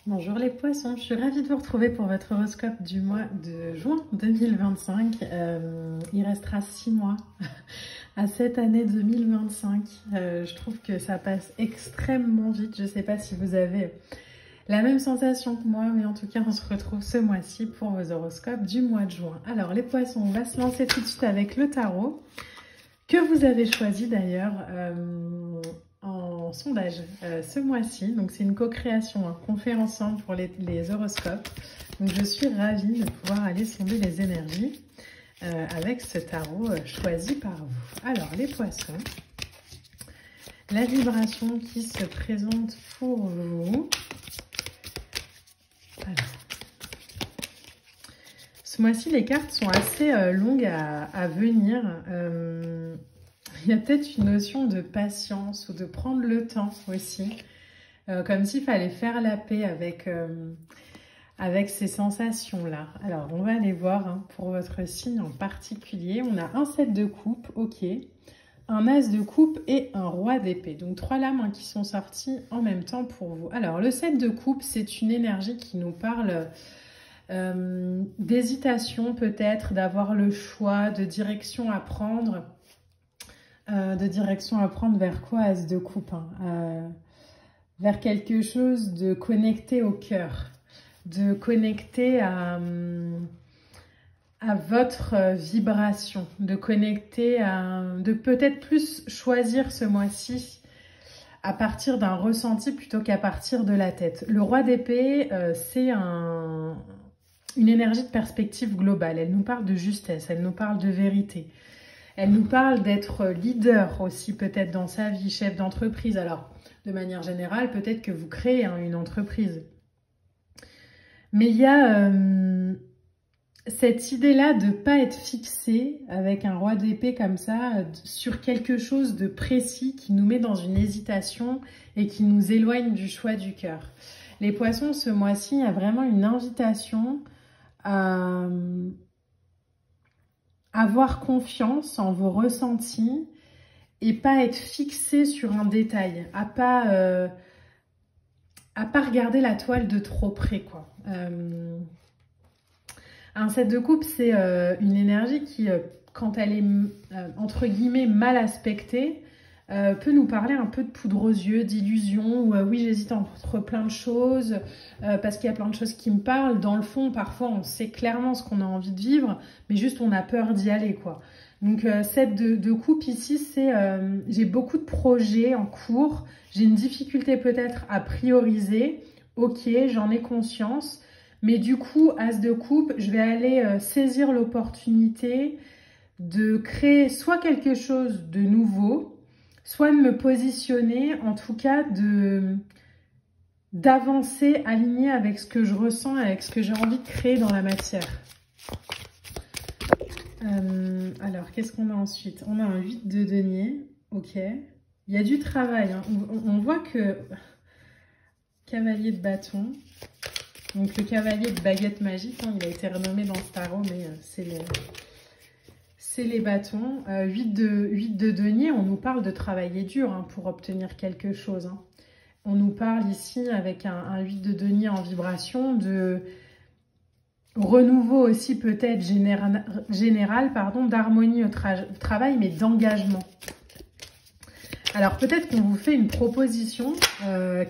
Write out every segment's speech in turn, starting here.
Bonjour les poissons, je suis ravie de vous retrouver pour votre horoscope du mois de juin 2025. Il restera 6 mois à cette année 2025. Je trouve que ça passe extrêmement vite. Je ne sais pas si vous avez la même sensation que moi, mais en tout cas on se retrouve ce mois-ci pour vos horoscopes du mois de juin. Alors les poissons, on va se lancer tout de suite avec le tarot, que vous avez choisi d'ailleurs en sondage ce mois-ci. Donc c'est une co-création qu'on fait ensemble pour les horoscopes. Donc je suis ravie de pouvoir aller sonder les énergies avec ce tarot choisi par vous. Alors les poissons, la vibration qui se présente pour vous. Alors, ce mois-ci, les cartes sont assez longues à venir. Il y a peut-être une notion de patience ou de prendre le temps aussi. Comme s'il fallait faire la paix avec ces sensations-là. Alors, on va aller voir pour votre signe en particulier. On a un 7 de coupe, ok. Un as de coupe et un roi d'épée. Donc, 3 lames qui sont sorties en même temps pour vous. Alors, le 7 de coupe, c'est une énergie qui nous parle d'hésitation peut-être, d'avoir le choix, de direction à prendre. Vers quoi, as de coupe vers quelque chose de connecté au cœur, de connecté à votre vibration, de connecter de peut-être plus choisir ce mois-ci à partir d'un ressenti plutôt qu'à partir de la tête. Le roi d'épée, c'est une énergie de perspective globale. Elle nous parle de justesse, elle nous parle de vérité. Elle nous parle d'être leader aussi peut-être dans sa vie, chef d'entreprise. Alors, de manière générale, peut-être que vous créez une entreprise. Mais il y a cette idée-là de ne pas être fixé avec un roi d'épée comme ça sur quelque chose de précis qui nous met dans une hésitation et qui nous éloigne du choix du cœur. Les poissons, ce mois-ci, il y a vraiment une invitation à avoir confiance en vos ressentis et pas être fixé sur un détail, à pas regarder la toile de trop près, quoi. Un 7 de coupe, c'est une énergie qui, quand elle est entre guillemets mal aspectée, peut nous parler un peu de poudre aux yeux, d'illusion, ou oui j'hésite entre plein de choses, parce qu'il y a plein de choses qui me parlent. Dans le fond, parfois on sait clairement ce qu'on a envie de vivre, mais juste on a peur d'y aller, quoi. Donc 7 de coupe ici, c'est j'ai beaucoup de projets en cours, j'ai une difficulté peut-être à prioriser, ok, j'en ai conscience, mais du coup, as de coupe, je vais aller saisir l'opportunité de créer soit quelque chose de nouveau, soit de me positionner, en tout cas d'avancer aligné avec ce que je ressens, avec ce que j'ai envie de créer dans la matière. Alors, qu'est-ce qu'on a ensuite? On a un 8 de denier, ok. Il y a du travail, hein. On voit que cavalier de bâton, donc le cavalier de baguette magique, hein, il a été renommé dans ce tarot, mais c'est les bâtons. 8 de denier, on nous parle de travailler dur pour obtenir quelque chose. On nous parle ici, avec un 8 de denier en vibration, de renouveau aussi peut-être général, d'harmonie au travail, mais d'engagement. Alors peut-être qu'on vous fait une proposition,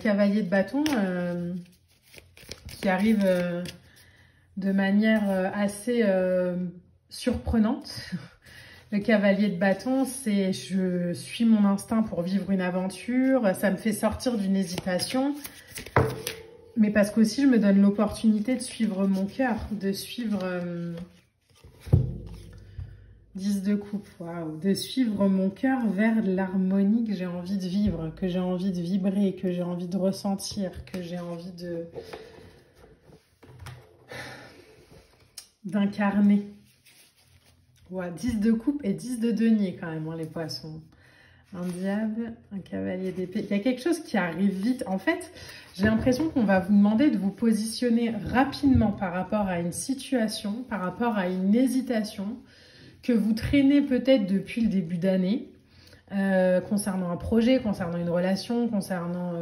cavalier de bâton, qui arrive de manière assez surprenante. Le cavalier de bâton, c'est je suis mon instinct pour vivre une aventure, ça me fait sortir d'une hésitation, mais parce qu'aussi je me donne l'opportunité de suivre mon cœur, de suivre 10 de coupe, waouh, de suivre mon cœur vers l'harmonie que j'ai envie de vivre, que j'ai envie de vibrer, que j'ai envie de ressentir, que j'ai envie d'incarner. Ouais, 10 de coupe et 10 de denier quand même, les poissons. Un diable, un cavalier d'épée. Il y a quelque chose qui arrive vite. En fait, j'ai l'impression qu'on va vous demander de vous positionner rapidement par rapport à une situation, par rapport à une hésitation que vous traînez peut-être depuis le début d'année, concernant un projet, concernant une relation, concernant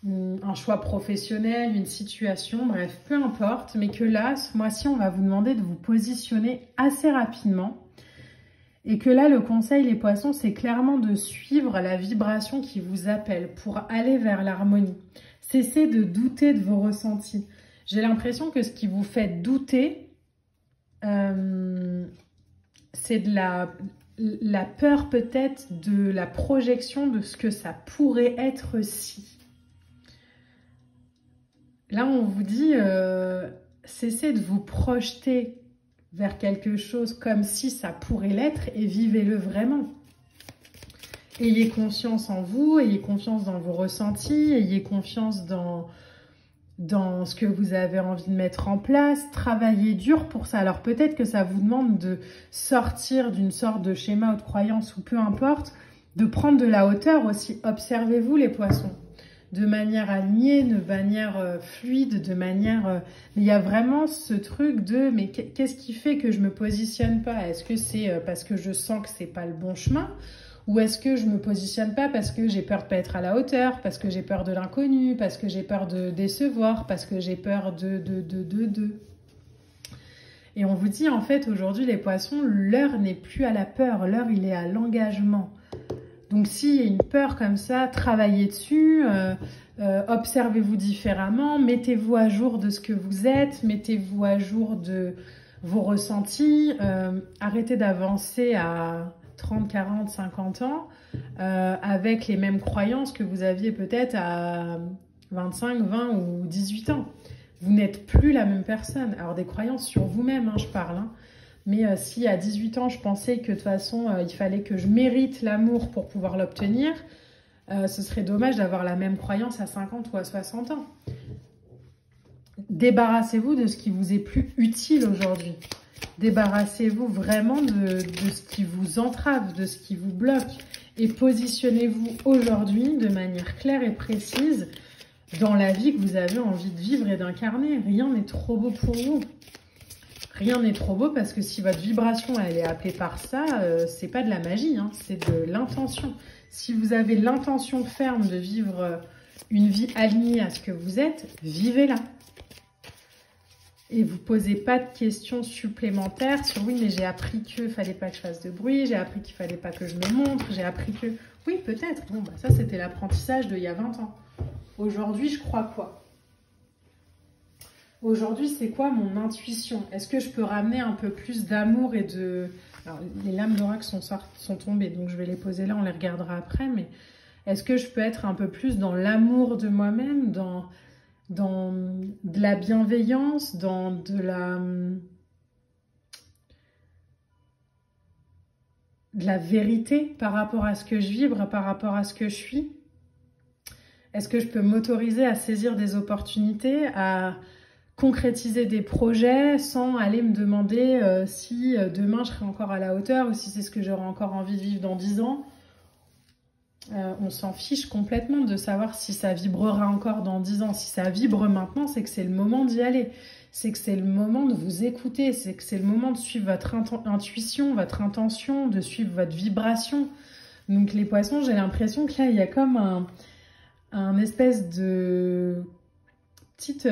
un choix professionnel, une situation, bref, peu importe, mais que là, ce mois-ci, on va vous demander de vous positionner assez rapidement. Et que là, le conseil, les poissons, c'est clairement de suivre la vibration qui vous appelle pour aller vers l'harmonie. Cessez de douter de vos ressentis. J'ai l'impression que ce qui vous fait douter, c'est de la peur peut-être de la projection de ce que ça pourrait être si. Là, on vous dit, cessez de vous projeter vers quelque chose comme si ça pourrait l'être et vivez-le vraiment. Ayez confiance en vous, ayez confiance dans vos ressentis, ayez confiance dans ce que vous avez envie de mettre en place, travaillez dur pour ça. Alors peut-être que ça vous demande de sortir d'une sorte de schéma ou de croyance ou peu importe, de prendre de la hauteur aussi. Observez-vous les poissons, de manière alignée, de manière fluide, de manière... il y a vraiment ce truc de, mais qu'est-ce qui fait que je me positionne pas? Est-ce que c'est parce que je sens que c'est pas le bon chemin? Ou est-ce que je me positionne pas parce que j'ai peur de pas être à la hauteur, parce que j'ai peur de l'inconnu, parce que j'ai peur de décevoir, parce que j'ai peur de... Et on vous dit en fait aujourd'hui les poissons, l'heure n'est plus à la peur, l'heure il est à l'engagement. Donc s'il y a une peur comme ça, travaillez dessus, observez-vous différemment, mettez-vous à jour de ce que vous êtes, mettez-vous à jour de vos ressentis, arrêtez d'avancer à 30, 40, 50 ans avec les mêmes croyances que vous aviez peut-être à 25, 20 ou 18 ans. Vous n'êtes plus la même personne. Alors des croyances sur vous-même, hein, je parle, hein. Mais si à 18 ans, je pensais que de toute façon, il fallait que je mérite l'amour pour pouvoir l'obtenir, ce serait dommage d'avoir la même croyance à 50 ou à 60 ans. Débarrassez-vous de ce qui vous est plus utile aujourd'hui. Débarrassez-vous vraiment de ce qui vous entrave, de ce qui vous bloque. Et positionnez-vous aujourd'hui de manière claire et précise dans la vie que vous avez envie de vivre et d'incarner. Rien n'est trop beau pour vous. Rien n'est trop beau parce que si votre vibration elle est appelée par ça, c'est pas de la magie, hein, c'est de l'intention. Si vous avez l'intention ferme de vivre une vie alignée à ce que vous êtes, vivez-la. Et vous posez pas de questions supplémentaires sur oui mais j'ai appris qu'il fallait pas que je fasse de bruit, j'ai appris qu'il fallait pas que je me montre, j'ai appris que... Oui peut-être, bon bah ça c'était l'apprentissage d'il y a 20 ans. Aujourd'hui je crois quoi? Aujourd'hui, c'est quoi mon intuition? Est-ce que je peux ramener un peu plus d'amour et de... Alors, les lames d'oracle sont tombées, donc je vais les poser là, on les regardera après, mais est-ce que je peux être un peu plus dans l'amour de moi-même, dans de la bienveillance, dans de la vérité par rapport à ce que je vibre, par rapport à ce que je suis? Est-ce que je peux m'autoriser à saisir des opportunités, à concrétiser des projets sans aller me demander si demain je serai encore à la hauteur ou si c'est ce que j'aurai encore envie de vivre dans 10 ans. On s'en fiche complètement de savoir si ça vibrera encore dans 10 ans. Si ça vibre maintenant, c'est que c'est le moment d'y aller. C'est que c'est le moment de vous écouter. C'est que c'est le moment de suivre votre intuition, votre intention, de suivre votre vibration. Donc les poissons, j'ai l'impression que là, il y a comme un espèce de petite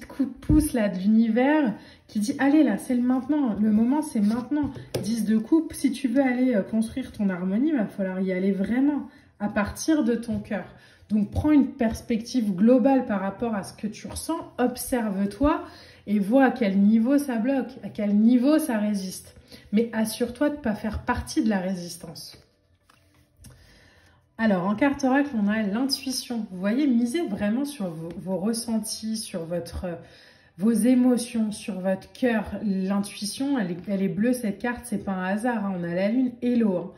coup de pouce là de l'univers qui dit allez là c'est le maintenant, le moment c'est maintenant. 10 de coupe, si tu veux aller construire ton harmonie, il va falloir y aller vraiment à partir de ton cœur. Donc prends une perspective globale par rapport à ce que tu ressens, observe-toi et vois à quel niveau ça bloque, à quel niveau ça résiste. Mais assure-toi de ne pas faire partie de la résistance. Alors, en carte oracle, on a l'intuition. Vous voyez, misez vraiment sur vos ressentis, sur vos émotions, sur votre cœur. L'intuition, elle est bleue, cette carte, c'est pas un hasard, hein. On a la lune et l'eau. Hein.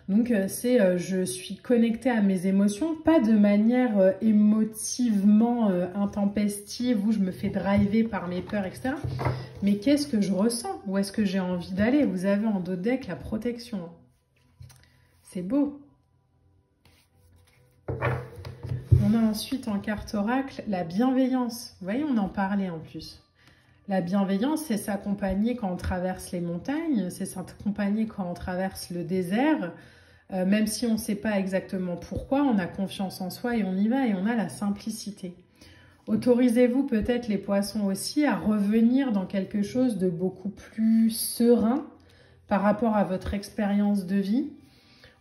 Donc, c'est je suis connectée à mes émotions, pas de manière émotivement intempestive, où je me fais driver par mes peurs, etc. Mais qu'est-ce que je ressens? Où est-ce que j'ai envie d'aller? Vous avez en dos de deck la protection. Hein. C'est beau. On a ensuite en carte oracle la bienveillance. Vous voyez, on en parlait en plus. La bienveillance, c'est s'accompagner quand on traverse les montagnes, c'est s'accompagner quand on traverse le désert, même si on ne sait pas exactement pourquoi, on a confiance en soi et on y va et on a la simplicité. Autorisez-vous peut-être les poissons aussi à revenir dans quelque chose de beaucoup plus serein par rapport à votre expérience de vie.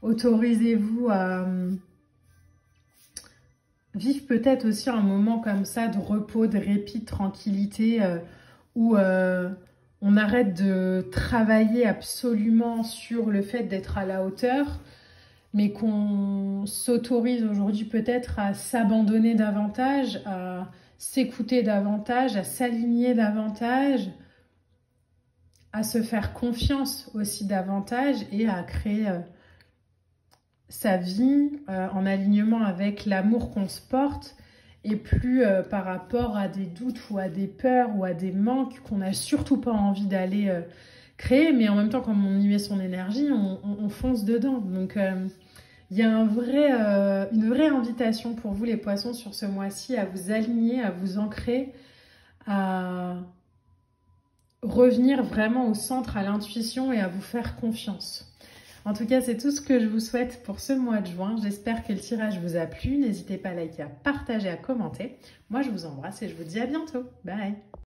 Autorisez-vous à vivre peut-être aussi un moment comme ça de repos, de répit, de tranquillité où on arrête de travailler absolument sur le fait d'être à la hauteur, mais qu'on s'autorise aujourd'hui peut-être à s'abandonner davantage, à s'écouter davantage, à s'aligner davantage, à se faire confiance aussi davantage et à créer sa vie en alignement avec l'amour qu'on se porte et plus par rapport à des doutes ou à des peurs ou à des manques qu'on n'a surtout pas envie d'aller créer, mais en même temps, comme on y met son énergie, on fonce dedans. Donc, il y a une vraie invitation pour vous, les poissons, sur ce mois-ci, à vous aligner, à vous ancrer, à revenir vraiment au centre, à l'intuition et à vous faire confiance. En tout cas, c'est tout ce que je vous souhaite pour ce mois de juin. J'espère que le tirage vous a plu. N'hésitez pas à liker, à partager, à commenter. Moi, je vous embrasse et je vous dis à bientôt. Bye!